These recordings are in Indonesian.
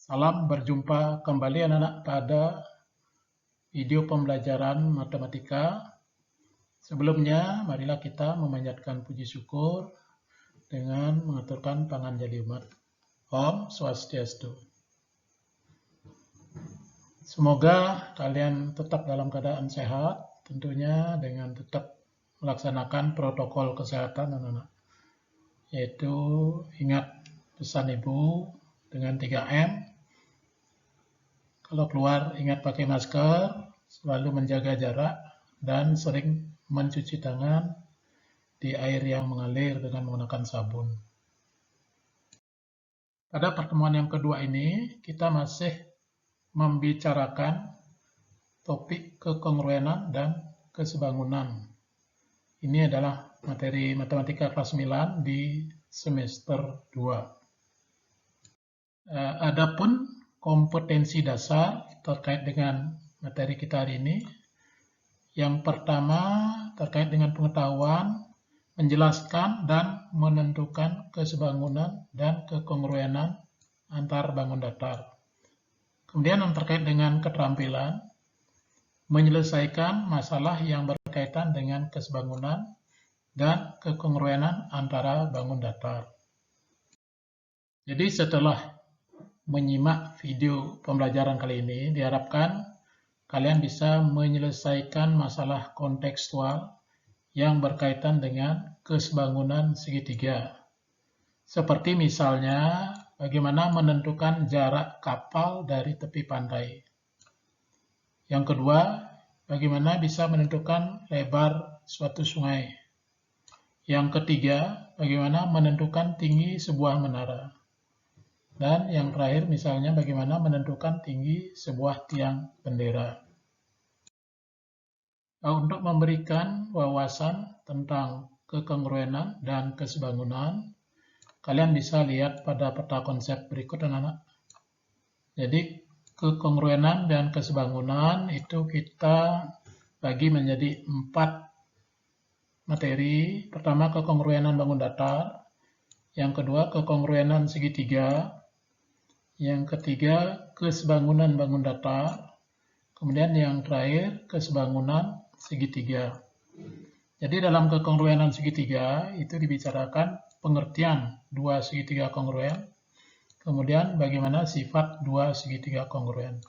Salam berjumpa kembali anak-anak pada video pembelajaran matematika. Sebelumnya, marilah kita memanjatkan puji syukur dengan mengaturkan pangan jadi umat. Om Swastiastu. Semoga kalian tetap dalam keadaan sehat, tentunya dengan tetap melaksanakan protokol kesehatan anak-anak. Yaitu ingat pesan ibu dengan 3M. Kalau keluar ingat pakai masker, selalu menjaga jarak, dan sering mencuci tangan di air yang mengalir dengan menggunakan sabun. Pada pertemuan yang kedua ini, kita masih membicarakan topik kekongruenan dan kesebangunan. Ini adalah materi matematika kelas 9 di semester 2. Adapun kompetensi dasar terkait dengan materi kita hari ini. Yang pertama terkait dengan pengetahuan, menjelaskan dan menentukan kesebangunan dan kekongruenan antar bangun datar. Kemudian yang terkait dengan keterampilan, menyelesaikan masalah yang berkaitan dengan kesebangunan dan kekongruenan antara bangun datar. Jadi setelah menyimak video pembelajaran kali ini, diharapkan kalian bisa menyelesaikan masalah kontekstual yang berkaitan dengan kesebangunan segitiga. Seperti misalnya, bagaimana menentukan jarak kapal dari tepi pantai. Yang kedua, bagaimana bisa menentukan lebar suatu sungai. Yang ketiga, bagaimana menentukan tinggi sebuah menara. Dan yang terakhir misalnya bagaimana menentukan tinggi sebuah tiang bendera. Untuk memberikan wawasan tentang kekongruenan dan kesebangunan, kalian bisa lihat pada peta konsep berikut anak-anak. Jadi kekongruenan dan kesebangunan itu kita bagi menjadi 4 materi. Pertama kekongruenan bangun datar, yang kedua kekongruenan segitiga, yang ketiga, kesebangunan bangun datar. Kemudian yang terakhir, kesebangunan segitiga. Jadi dalam kekongruenan segitiga, itu dibicarakan pengertian dua segitiga kongruen. Kemudian bagaimana sifat dua segitiga kongruen.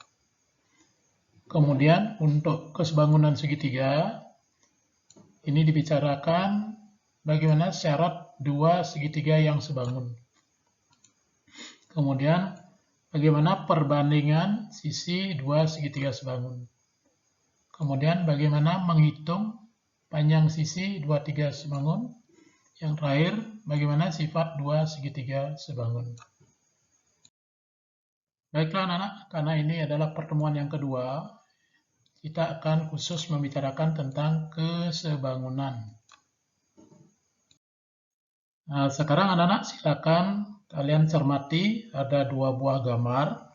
Kemudian untuk kesebangunan segitiga, ini dibicarakan bagaimana syarat dua segitiga yang sebangun. Kemudian bagaimana perbandingan sisi dua segitiga sebangun. Kemudian bagaimana menghitung panjang sisi dua segitiga sebangun. Yang terakhir, bagaimana sifat dua segitiga sebangun. Baiklah anak-anak, karena ini adalah pertemuan yang kedua, kita akan khusus membicarakan tentang kesebangunan. Nah, sekarang anak-anak silakan kalian cermati, ada 2 buah gambar.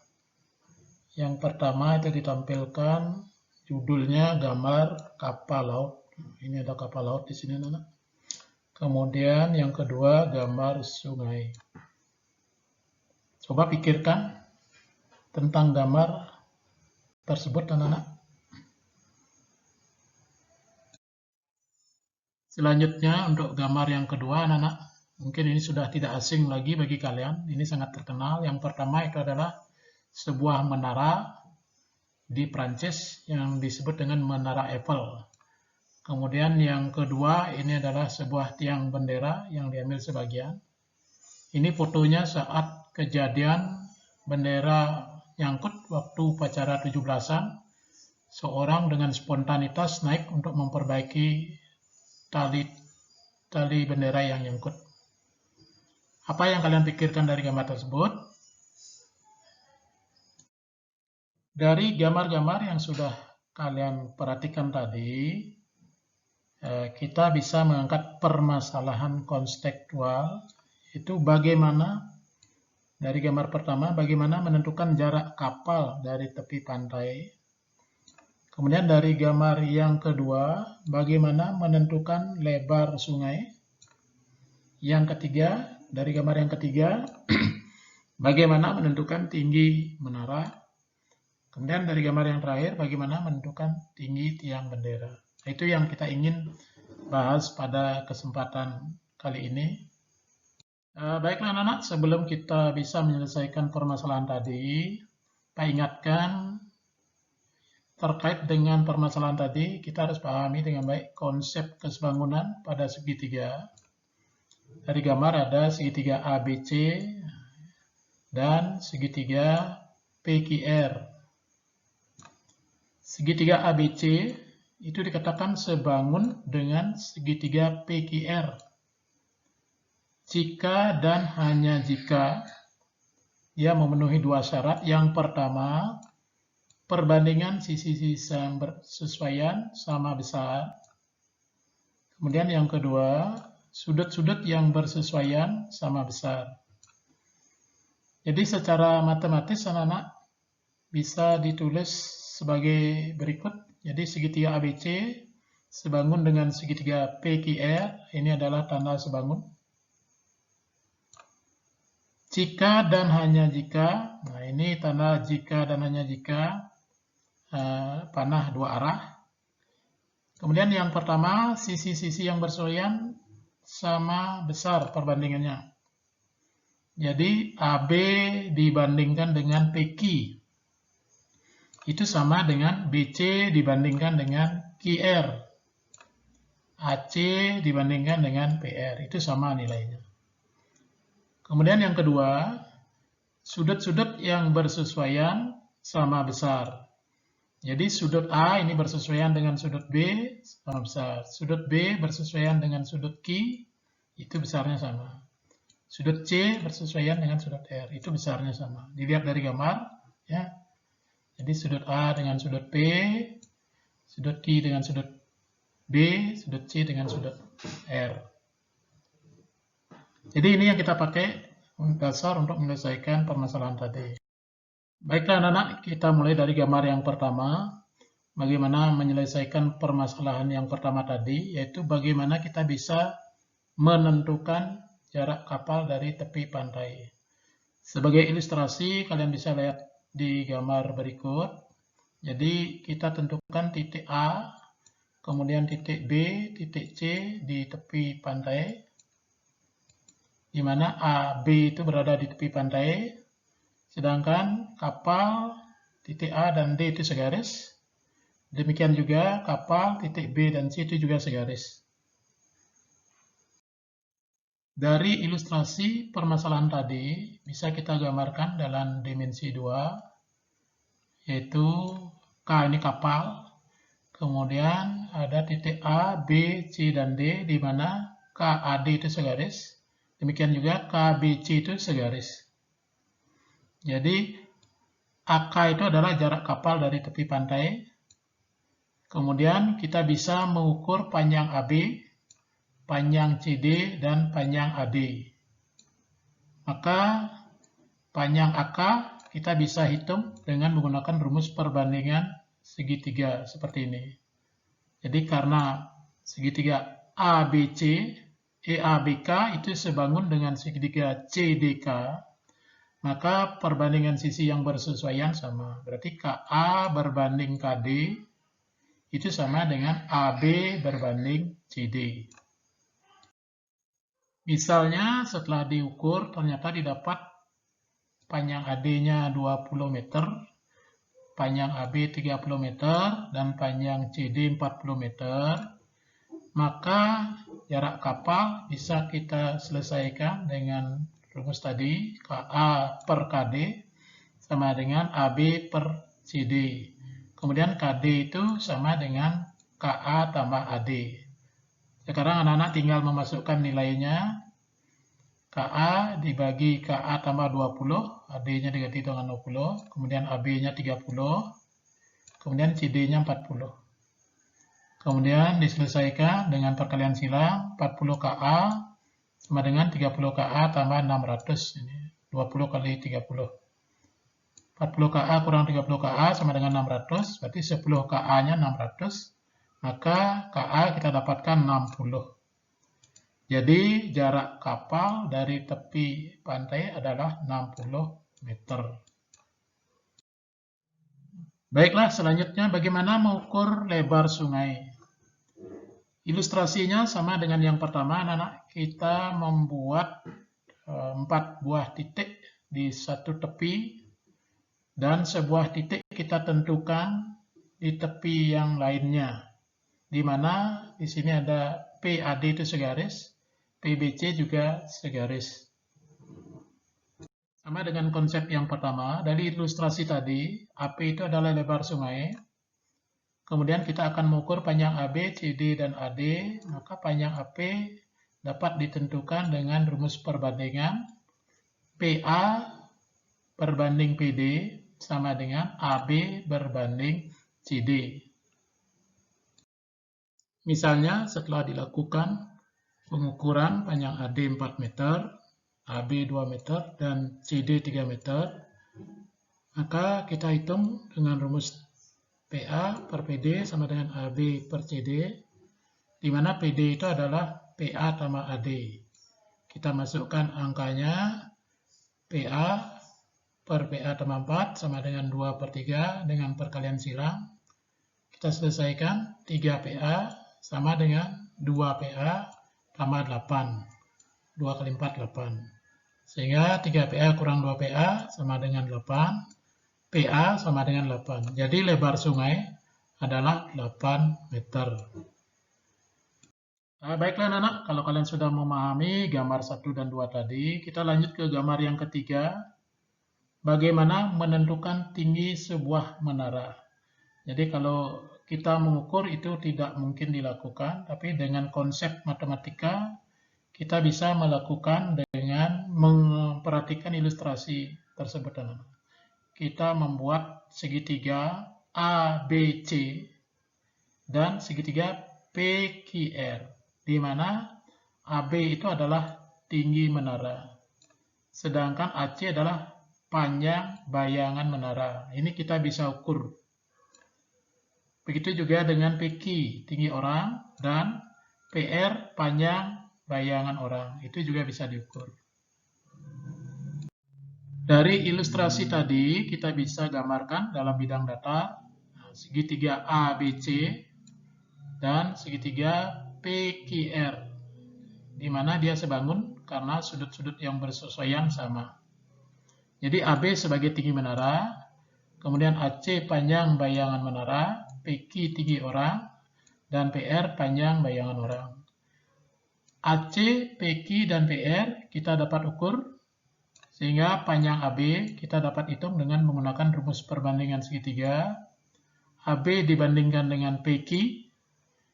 Yang pertama itu ditampilkan judulnya gambar kapal laut. Ini ada kapal laut di sini, anak-anak. Kemudian yang kedua gambar sungai. Coba pikirkan tentang gambar tersebut, anak-anak. Selanjutnya untuk gambar yang kedua, anak-anak. Mungkin ini sudah tidak asing lagi bagi kalian, ini sangat terkenal. Yang pertama itu adalah sebuah menara di Prancis yang disebut dengan Menara Eiffel. Kemudian yang kedua ini adalah sebuah tiang bendera yang diambil sebagian. Ini fotonya saat kejadian bendera nyangkut waktu upacara 17-an. Seorang dengan spontanitas naik untuk memperbaiki tali bendera yang nyangkut. Apa yang kalian pikirkan dari gambar tersebut? Dari gambar-gambar yang sudah kalian perhatikan tadi, kita bisa mengangkat permasalahan konstekstual, itu bagaimana, dari gambar pertama, bagaimana menentukan jarak kapal dari tepi pantai. Kemudian dari gambar yang kedua, bagaimana menentukan lebar sungai. Yang ketiga, dari gambar yang ketiga, bagaimana menentukan tinggi menara. Kemudian dari gambar yang terakhir, bagaimana menentukan tinggi tiang bendera. Itu yang kita ingin bahas pada kesempatan kali ini. Baiklah anak-anak, sebelum kita bisa menyelesaikan permasalahan tadi, Pak ingatkan terkait dengan permasalahan tadi, kita harus pahami dengan baik konsep kesebangunan pada segitiga. Dari gambar ada segitiga ABC dan segitiga PQR. Segitiga ABC itu dikatakan sebangun dengan segitiga PQR. Jika dan hanya jika ia memenuhi dua syarat. Yang pertama, perbandingan sisi-sisi yang bersesuaian sama besar. Kemudian yang kedua, sudut-sudut yang bersesuaian sama besar. Jadi secara matematis anak-anak bisa ditulis sebagai berikut. Jadi segitiga ABC sebangun dengan segitiga PQR, ini adalah tanda sebangun. Jika dan hanya jika, nah ini tanda jika dan hanya jika, panah dua arah. Kemudian yang pertama, sisi-sisi yang bersesuaian sama besar perbandingannya. Jadi AB dibandingkan dengan PQ, itu sama dengan BC dibandingkan dengan QR. AC dibandingkan dengan PR, itu sama nilainya. Kemudian yang kedua, sudut-sudut yang bersesuaian sama besar. Jadi sudut A ini bersesuaian dengan sudut B sama besar. Sudut B bersesuaian dengan sudut Q, itu besarnya sama. Sudut C bersesuaian dengan sudut R, itu besarnya sama. Dilihat dari gambar, ya. Jadi sudut A dengan sudut B, sudut Q dengan sudut B, sudut C dengan sudut R. Jadi ini yang kita pakai dasar untuk menyelesaikan permasalahan tadi. Baiklah anak-anak, kita mulai dari gambar yang pertama. Bagaimana menyelesaikan permasalahan yang pertama tadi, yaitu bagaimana kita bisa menentukan jarak kapal dari tepi pantai. Sebagai ilustrasi, kalian bisa lihat di gambar berikut. Jadi kita tentukan titik A, kemudian titik B, titik C di tepi pantai, di mana A, B itu berada di tepi pantai, sedangkan kapal titik A dan D itu segaris. Demikian juga kapal titik B dan C itu juga segaris. Dari ilustrasi permasalahan tadi, bisa kita gambarkan dalam dimensi 2, yaitu K ini kapal, kemudian ada titik A, B, C, dan D, di mana KAD itu segaris. Demikian juga KBC itu segaris. Jadi AK itu adalah jarak kapal dari tepi pantai. Kemudian kita bisa mengukur panjang AB, panjang CD, dan panjang AD. Maka panjang AK kita bisa hitung dengan menggunakan rumus perbandingan segitiga seperti ini. Jadi karena segitiga ABC, EABK itu sebangun dengan segitiga CDK, maka perbandingan sisi yang bersesuaian sama. Berarti KA berbanding KD itu sama dengan AB berbanding CD. Misalnya setelah diukur ternyata didapat panjang AD-nya 20 meter, panjang AB 30 meter, dan panjang CD 40 meter. Maka jarak kapal bisa kita selesaikan dengan rumus tadi, KA per KD sama dengan AB per CD. Kemudian KD itu sama dengan KA tambah AD. Sekarang anak-anak tinggal memasukkan nilainya. KA dibagi KA tambah 20, AD-nya diganti dengan 20, kemudian AB-nya 30, kemudian CD-nya 40. Kemudian diselesaikan dengan perkalian silang, 40 KA sama dengan 30 KA tambah 600. Ini 20 kali 30. 40 KA kurang 30 KA sama dengan 600, berarti 10 KA-nya 600. Maka KA kita dapatkan 60. Jadi jarak kapal dari tepi pantai adalah 60 meter. Baiklah, selanjutnya bagaimana mengukur lebar sungai. Ilustrasinya sama dengan yang pertama, anak-anak. Kita membuat 4 buah titik di satu tepi dan sebuah titik kita tentukan di tepi yang lainnya. Di mana di sini ada PAD itu segaris, PBC juga segaris. Sama dengan konsep yang pertama, dari ilustrasi tadi, AP itu adalah lebar sungai. Kemudian kita akan mengukur panjang AB, CD, dan AD, maka panjang AP dapat ditentukan dengan rumus perbandingan PA berbanding PD sama dengan AB berbanding CD. Misalnya setelah dilakukan pengukuran panjang AD 4 meter, AB 2 meter, dan CD 3 meter, maka kita hitung dengan rumus PA per PD sama dengan AB per CD, di mana PD itu adalah PA tambah AD. Kita masukkan angkanya, PA per PA tambah 4 sama dengan 2 per 3 dengan perkalian silang. Kita selesaikan, 3 PA sama dengan 2 PA tambah 8. 2 kali 4, 8. Sehingga 3 PA kurang 2 PA sama dengan 8. PA sama dengan 8. Jadi lebar sungai adalah 8 meter. Nah, baiklah anak-anak, kalau kalian sudah memahami gambar 1 dan 2 tadi, kita lanjut ke gambar yang ketiga. Bagaimana menentukan tinggi sebuah menara. Jadi kalau kita mengukur itu tidak mungkin dilakukan, tapi dengan konsep matematika kita bisa melakukan dengan memperhatikan ilustrasi tersebut anak-anak. Kita membuat segitiga ABC dan segitiga PQR, di mana AB itu adalah tinggi menara, sedangkan AC adalah panjang bayangan menara. Ini kita bisa ukur. Begitu juga dengan PQ, tinggi orang, dan PR, panjang bayangan orang. Itu juga bisa diukur. Dari ilustrasi tadi, kita bisa gambarkan dalam bidang data segitiga ABC dan segitiga PQR, di mana dia sebangun karena sudut-sudut yang bersesuaian sama. Jadi AB sebagai tinggi menara, kemudian AC panjang bayangan menara, PQ tinggi orang, dan PR panjang bayangan orang. AC, PQ, dan PR kita dapat ukur, sehingga panjang AB kita dapat hitung dengan menggunakan rumus perbandingan segitiga. AB dibandingkan dengan PQ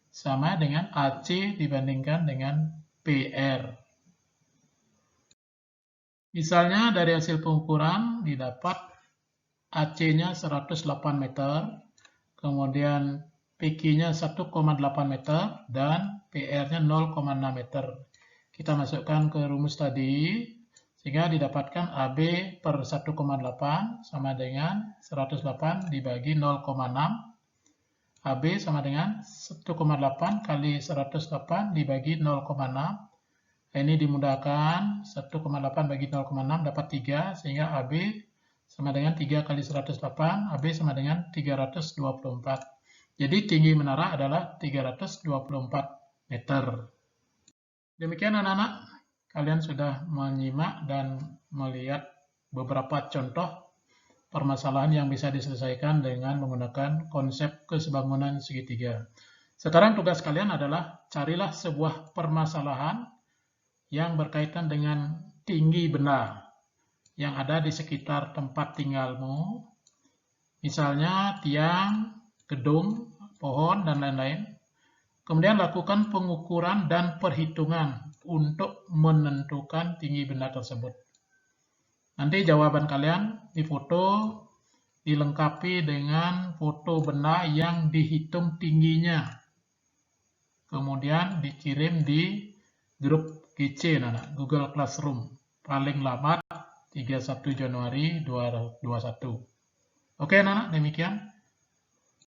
sama dengan AC dibandingkan dengan PR. Misalnya dari hasil pengukuran didapat AC-nya 108 meter, kemudian PQ-nya 1,8 meter, dan PR-nya 0,6 meter. Kita masukkan ke rumus tadi, sehingga didapatkan AB per 1,8 sama dengan 108 dibagi 0,6. AB sama dengan 1,8 kali 108 dibagi 0,6. Ini dimudahkan, 1,8 bagi 0,6 dapat 3, sehingga AB sama dengan 3 kali 108, AB sama dengan 324. Jadi tinggi menara adalah 324 meter. Demikian anak-anak, kalian sudah menyimak dan melihat beberapa contoh permasalahan yang bisa diselesaikan dengan menggunakan konsep kesebangunan segitiga. Sekarang tugas kalian adalah carilah sebuah permasalahan yang berkaitan dengan tinggi benda yang ada di sekitar tempat tinggalmu, misalnya tiang, gedung, pohon, dan lain-lain. Kemudian lakukan pengukuran dan perhitungan untuk menentukan tinggi benda tersebut. Nanti jawaban kalian difoto, dilengkapi dengan foto benda yang dihitung tingginya. Kemudian dikirim di grup GC, Google Classroom, paling lambat 31 Januari 2021. Oke, anak-anak, demikian.